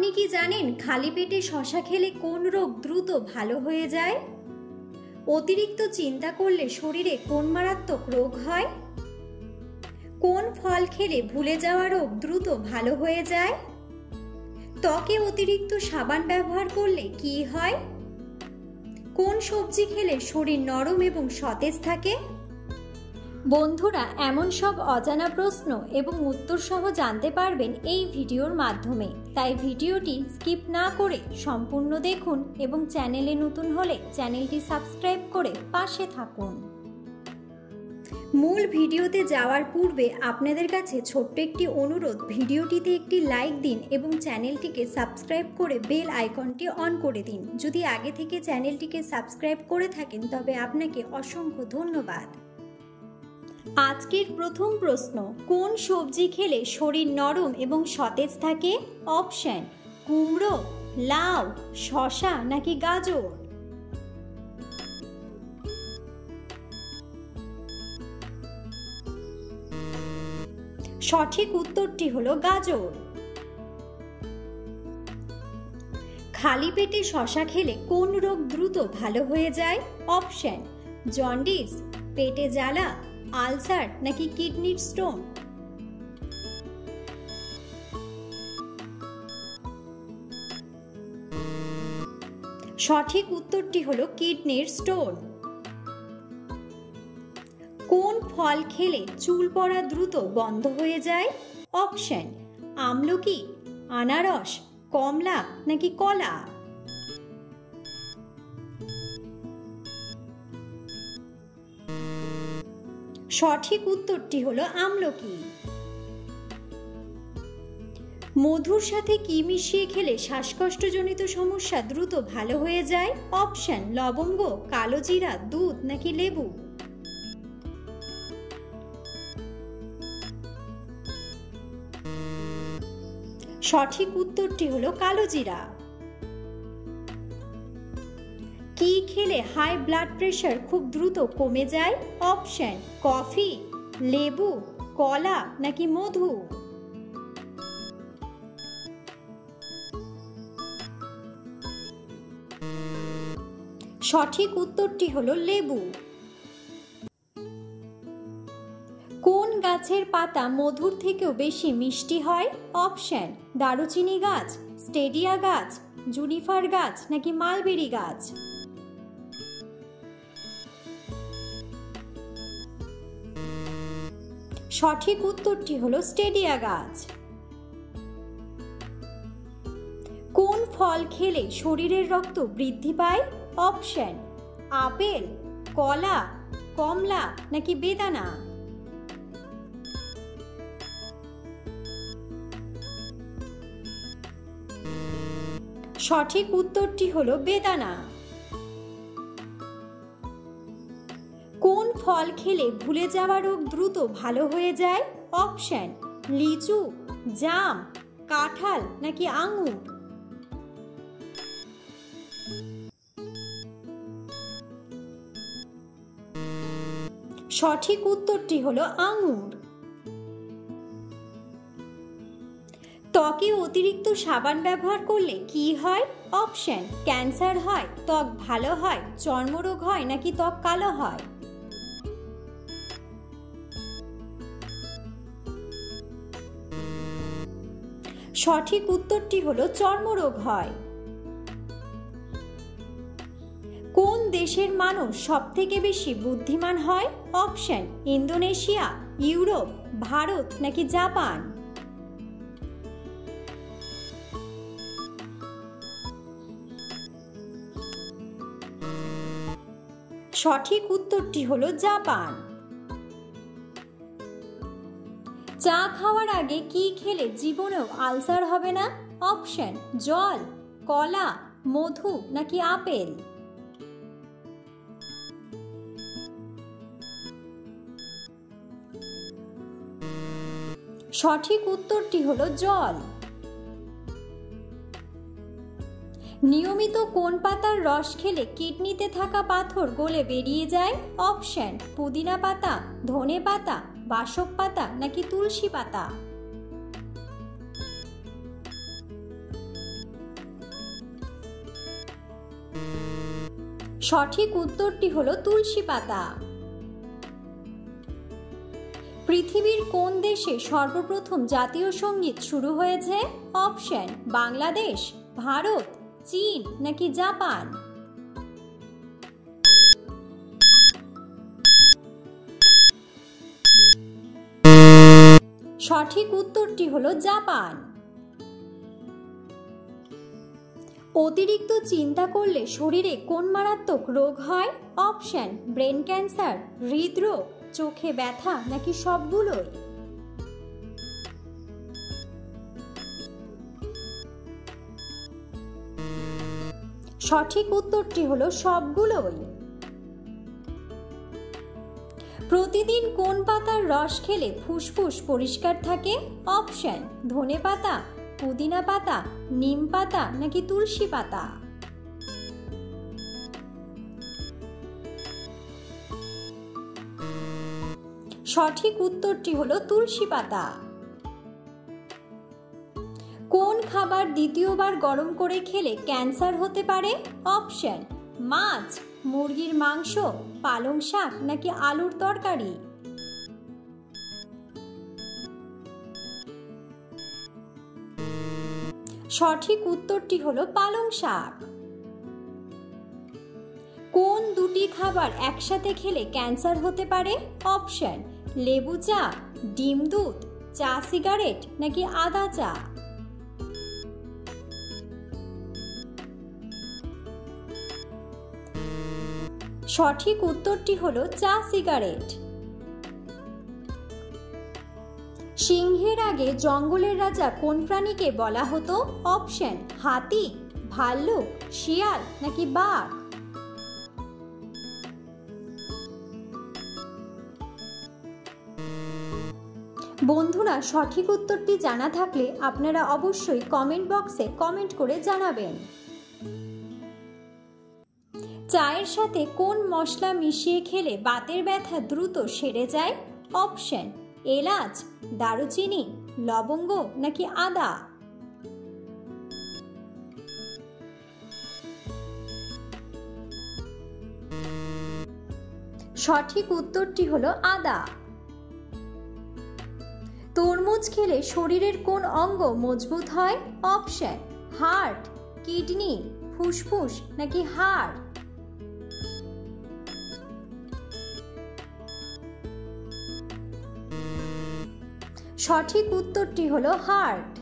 আপনি কি জানেন খালি পেটে শসা খেলে কোন রোগ দ্রুত ভালো হয়ে যায়? অতিরিক্ত চিন্তা করলে শরীরে কোন মারাত্মক রোগ হয়? কোন ফল খেলে ভুলে যাওয়া রোগ দ্রুত ভালো হয়ে যায়? ত্বকে অতিরিক্ত সাবান ব্যবহার করলে কি হয়? কোন সবজি খেলে শরীর নরম এবং সতেজ থাকে? বন্ধুরা, এমন সব অজানা প্রশ্ন এবং উত্তর সহ জানতে পারবেন এই ভিডিওর মাধ্যমে। তাই ভিডিওটি স্কিপ না করে সম্পূর্ণ দেখুন এবং চ্যানেলে নতুন হলে চ্যানেলটি সাবস্ক্রাইব করে পাশে থাকুন। মূল ভিডিওতে যাওয়ার পূর্বে আপনাদের কাছে ছোট্ট একটি অনুরোধ, ভিডিওটিতে একটি লাইক দিন এবং চ্যানেলটিকে সাবস্ক্রাইব করে বেল আইকনটি অন করে দিন। যদি আগে থেকে চ্যানেলটিকে সাবস্ক্রাইব করে থাকেন তবে আপনাকে অসংখ্য ধন্যবাদ। আজকের প্রথম প্রশ্ন, কোন সবজি খেলে শরীর নরম এবং সতেজ থাকে? অপশন: কুমড়ো, লাউ, শসা নাকি গাজর? সঠিক উত্তরটি হলো গাজর। খালি পেটে শসা খেলে কোন রোগ দ্রুত ভালো হয়ে যায়? অপশন: জন্ডিস, পেটে জ্বালা, আলসার নাকি কিডনির স্টোন? সঠিক উত্তরটি হলো কিডনির স্টোন। কোন ফল খেলে চুল পড়া দ্রুত বন্ধ হয়ে যায়? অপশন: আমলকি, আনারস, কমলা নাকি কলা? সঠিক উত্তরটি হলো আমলকি। মধুর সাথে কি মিশিয়ে খেলে শ্বাসকষ্টজনিত সমস্যা দ্রুত ভালো হয়ে যায়? অপশন: লবঙ্গ, কালোজিরা, দুধ নাকি লেবু? সঠিক উত্তরটি হলো কালোজিরা। কি খেলে হাই ব্লাড প্রেশার খুব দ্রুত কমে যায়? অপশন: কফি, লেবু, কলা নাকি মধু? সঠিক উত্তরটি হলো লেবু। কোন গাছের পাতা মধুর থেকেও বেশি মিষ্টি হয়? অপশন: দারুচিনি গাছ, স্টেডিয়া গাছ, জুনিফার গাছ নাকি মালবেরি গাছ? সঠিক উত্তরটি হলো স্টেডিয়া গাছ। কোন ফল খেলে শরীরের রক্ত বৃদ্ধি পায়? অপশন: আপেল, কলা, কমলা নাকি বেদানা? সঠিক উত্তরটি হলো বেদানা। কোন ফল খেলে ভুলে যাওয়া রোগ দ্রুত ভালো হয়ে যায়? অপশন: লিচু, জাম, কাঁঠাল নাকি আঙুর? সঠিক উত্তরটি হলো আঙুর। ত্বকে অতিরিক্ত সাবান ব্যবহার করলে কি হয়? অপশন: ক্যান্সার হয়, ত্বক ভালো হয়, চর্মরোগ হয় নাকি ত্বক কালো হয়? সঠিক উত্তরটি হলো চর্মরোগ হয়। কোন দেশের মানুষ সবথেকে বেশি বুদ্ধিমান হয়? অপশন: ইন্দোনেশিয়া, ইউরোপ, ভারত নাকি জাপান? সঠিক উত্তরটি হলো জাপান। চা খাওয়ার আগে কি খেলে জীবনেও আলসার হবে না? অপশন: জল, কলা, মধু নাকি আপেল? সঠিক উত্তরটি হলো জল। নিয়মিত কোন পাতার রস খেলে কিডনিতে থাকা পাথর গলে বেরিয়ে যায়? অপশন: পুদিনা পাতা, ধনে পাতা, বাসক পাতা নাকি তুলসী পাতা? সঠিক উত্তরটি হলো তুলসী পাতা। পৃথিবীর কোন দেশে সর্বপ্রথম জাতীয় সঙ্গীত শুরু হয়েছে? অপশন: বাংলাদেশ, ভারত, চীন নাকি জাপান। সঠিক উত্তরটি হলো জাপান। অতিরিক্ত চিন্তা করলে শরীরে কোন মারাত্মক রোগ হয়? অপশন: ব্রেন ক্যান্সার, হৃদরোগ, চোখে ব্যথা নাকি সবগুলোই। সঠিক উত্তরটি হলো সবগুলোই। প্রতিদিন কোন পাতার রস খেলে ফুসফুস পরিষ্কার থাকে? অপশন: ধনেপাতা, পুদিনা পাতা, নিম পাতা নাকি তুলসী পাতা। সঠিক উত্তরটি হলো তুলসী পাতা। কোন খাবার দ্বিতীয়বার গরম করে খেলে ক্যান্সার হতে পারে? অপশন: মাছ, মুরগির মাংস, পালং শাক নাকি আলুর তরকারি। সঠিক উত্তরটি হলো পালং শাক। কোন দুটি খাবার একসাথে খেলে ক্যান্সার হতে পারে? অপশন: লেবু চা, ডিম দুধ, চা সিগারেট নাকি আদা চা। সঠিক উত্তরটি হলো চা সিগারেট। সিংহের আগে জঙ্গলের রাজা কোন প্রাণীকে বলা হতো? অপশন: হাতি, ভাল্লুক, শিয়াল নাকি বাঘ। বন্ধুরা, সঠিক উত্তরটি জানা থাকলে আপনারা অবশ্যই কমেন্ট বক্সে কমেন্ট করে জানাবেন। চায়ের সাথে কোন মশলা মিশিয়ে খেলে বাতের ব্যথা দ্রুত সেরে যায়? অপশন: এলাচ, দারুচিনি, লবঙ্গ নাকি আদা। সঠিক উত্তরটি হলো আদা। তরমুজ খেলে শরীরের কোন অঙ্গ মজবুত হয়? অপশন: হার্ট, কিডনি, ফুসফুস নাকি হাড়। সঠিক উত্তরটি হলো হার্ট।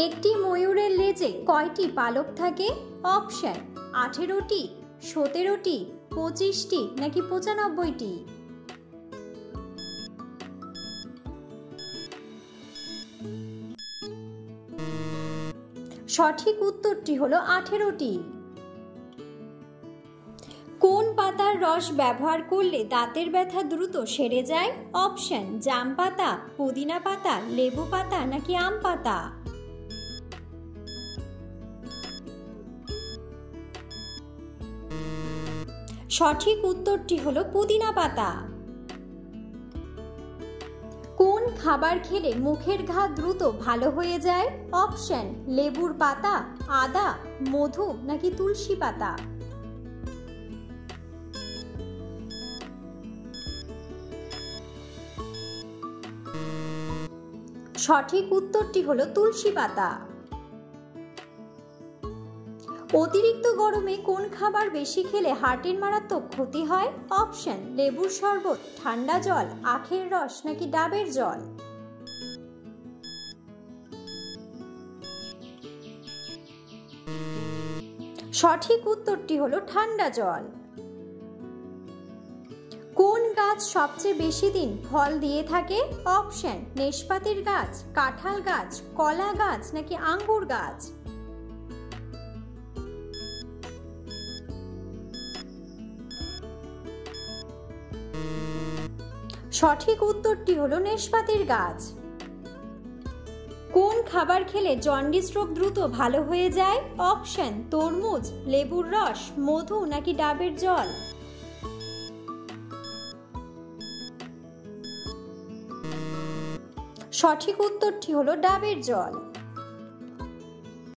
একটি ময়ূরের লেজে কয়টি পালক থাকে? অপশন: 18টি, 17টি, 25টি নাকি 95টি। সঠিক উত্তরটি হলো 18টি। কোন পাতার রস ব্যবহার করলে দাঁতের ব্যথা দ্রুত সেরে যায়? অপশন: জাম পাতা, পুদিনা পাতা, লেবু পাতা নাকি আম পাতা। সঠিক উত্তরটি হলো পুদিনা পাতা। কোন খাবার খেলে মুখের ঘা দ্রুত ভালো হয়ে যায়? অপশন: লেবুর পাতা, আদা, মধু নাকি তুলসী পাতা। সঠিক উত্তরটি হলো তুলসী পাতা। অতিরিক্ত গরমে কোন খাবার বেশি খেলে হার্টের মারাত্মক ক্ষতি হয়? অপশন: লেবুর শরবত, ঠান্ডা জল, আখের রস নাকি ডাবের জল। সঠিক উত্তরটি হলো ঠান্ডা জল। কোন গাছ সবচেয়ে বেশি দিন ফল দিয়ে থাকে? অপশন: নেশপাতির গাছ, কাঁঠাল গাছ, কলা গাছ নাকি আঙ্গুর গাছ। সঠিক উত্তরটি হলো নেশপাতির গাছ। কোন খাবার খেলে জন্ডিস রোগ দ্রুত ভালো হয়ে যায়? অপশন: তরমুজ, লেবুর রস, মধু নাকি ডাবের জল। সঠিক উত্তরটি হলো ডাবের জল।